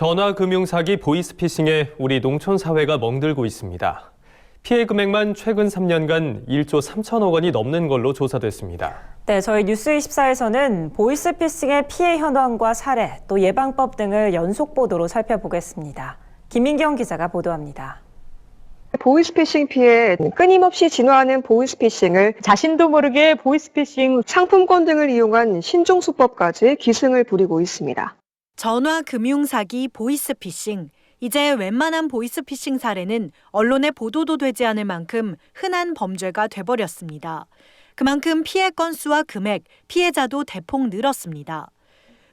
전화금융사기 보이스피싱에 우리 농촌 사회가 멍들고 있습니다. 피해 금액만 최근 3년간 1조 3천억 원이 넘는 걸로 조사됐습니다. 네, 저희 뉴스24에서는 보이스피싱의 피해 현황과 사례, 또 예방법 등을 연속 보도로 살펴보겠습니다. 김민경 기자가 보도합니다. 보이스피싱 피해 끊임없이 진화하는 보이스피싱을 자신도 모르게 보이스피싱 상품권 등을 이용한 신종수법까지 기승을 부리고 있습니다. 전화 금융 사기 보이스피싱. 이제 웬만한 보이스피싱 사례는 언론에 보도도 되지 않을 만큼 흔한 범죄가 돼버렸습니다. 그만큼 피해 건수와 금액, 피해자도 대폭 늘었습니다.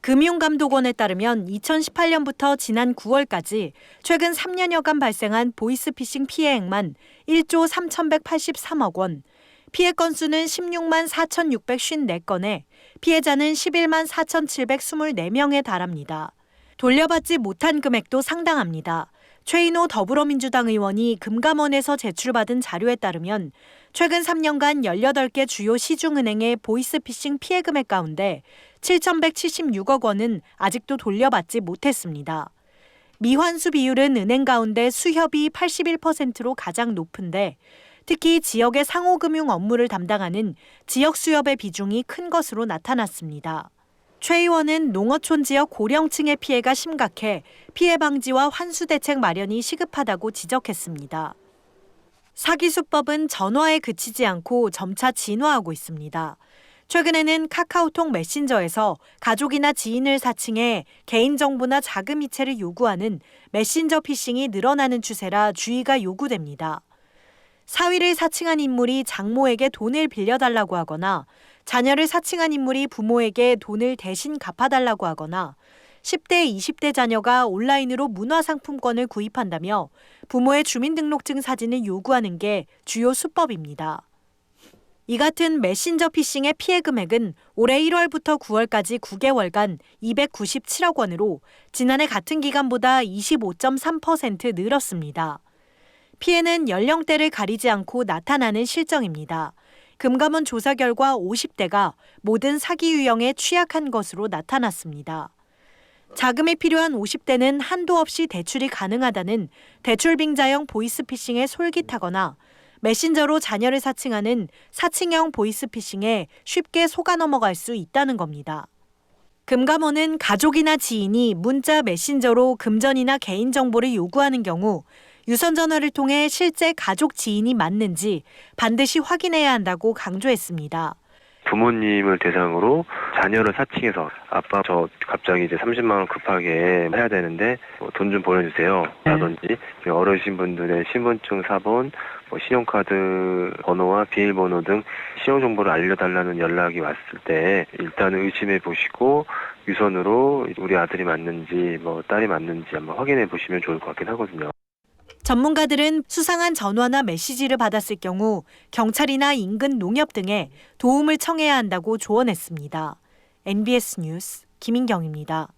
금융감독원에 따르면 2018년부터 지난 9월까지 최근 3년여간 발생한 보이스피싱 피해액만 1조 3,183억 원, 피해 건수는 16만 4,654건에 피해자는 11만 4,724명에 달합니다. 돌려받지 못한 금액도 상당합니다. 최인호 더불어민주당 의원이 금감원에서 제출받은 자료에 따르면 최근 3년간 18개 주요 시중은행의 보이스피싱 피해 금액 가운데 7,176억 원은 아직도 돌려받지 못했습니다. 미환수 비율은 은행 가운데 수협이 81%로 가장 높은데 특히 지역의 상호금융 업무를 담당하는 지역수협의 비중이 큰 것으로 나타났습니다. 최 의원은 농어촌 지역 고령층의 피해가 심각해 피해 방지와 환수 대책 마련이 시급하다고 지적했습니다. 사기 수법은 전화에 그치지 않고 점차 진화하고 있습니다. 최근에는 카카오톡 메신저에서 가족이나 지인을 사칭해 개인정보나 자금 이체를 요구하는 메신저 피싱이 늘어나는 추세라 주의가 요구됩니다. 사위를 사칭한 인물이 장모에게 돈을 빌려달라고 하거나 자녀를 사칭한 인물이 부모에게 돈을 대신 갚아달라고 하거나 10대, 20대 자녀가 온라인으로 문화상품권을 구입한다며 부모의 주민등록증 사진을 요구하는 게 주요 수법입니다. 이 같은 메신저 피싱의 피해 금액은 올해 1월부터 9월까지 9개월간 297억 원으로 지난해 같은 기간보다 25.3% 늘었습니다. 피해는 연령대를 가리지 않고 나타나는 실정입니다. 금감원 조사 결과 50대가 모든 사기 유형에 취약한 것으로 나타났습니다. 자금이 필요한 50대는 한도 없이 대출이 가능하다는 대출빙자형 보이스피싱에 솔깃하거나 메신저로 자녀를 사칭하는 사칭형 보이스피싱에 쉽게 속아 넘어갈 수 있다는 겁니다. 금감원은 가족이나 지인이 문자 메신저로 금전이나 개인정보를 요구하는 경우 유선 전화를 통해 실제 가족 지인이 맞는지 반드시 확인해야 한다고 강조했습니다. 부모님을 대상으로 자녀를 사칭해서 아빠 저 갑자기 이제 30만 원 급하게 해야 되는데 돈 좀 보내주세요 라든지 어르신 분들의 신분증 사본, 신용카드 번호와 비밀번호 등 신용정보를 알려달라는 연락이 왔을 때 일단은 의심해 보시고 유선으로 우리 아들이 맞는지 딸이 맞는지 한번 확인해 보시면 좋을 것 같긴 하거든요. 전문가들은 수상한 전화나 메시지를 받았을 경우 경찰이나 인근 농협 등에 도움을 청해야 한다고 조언했습니다. NBS 뉴스 김인경입니다.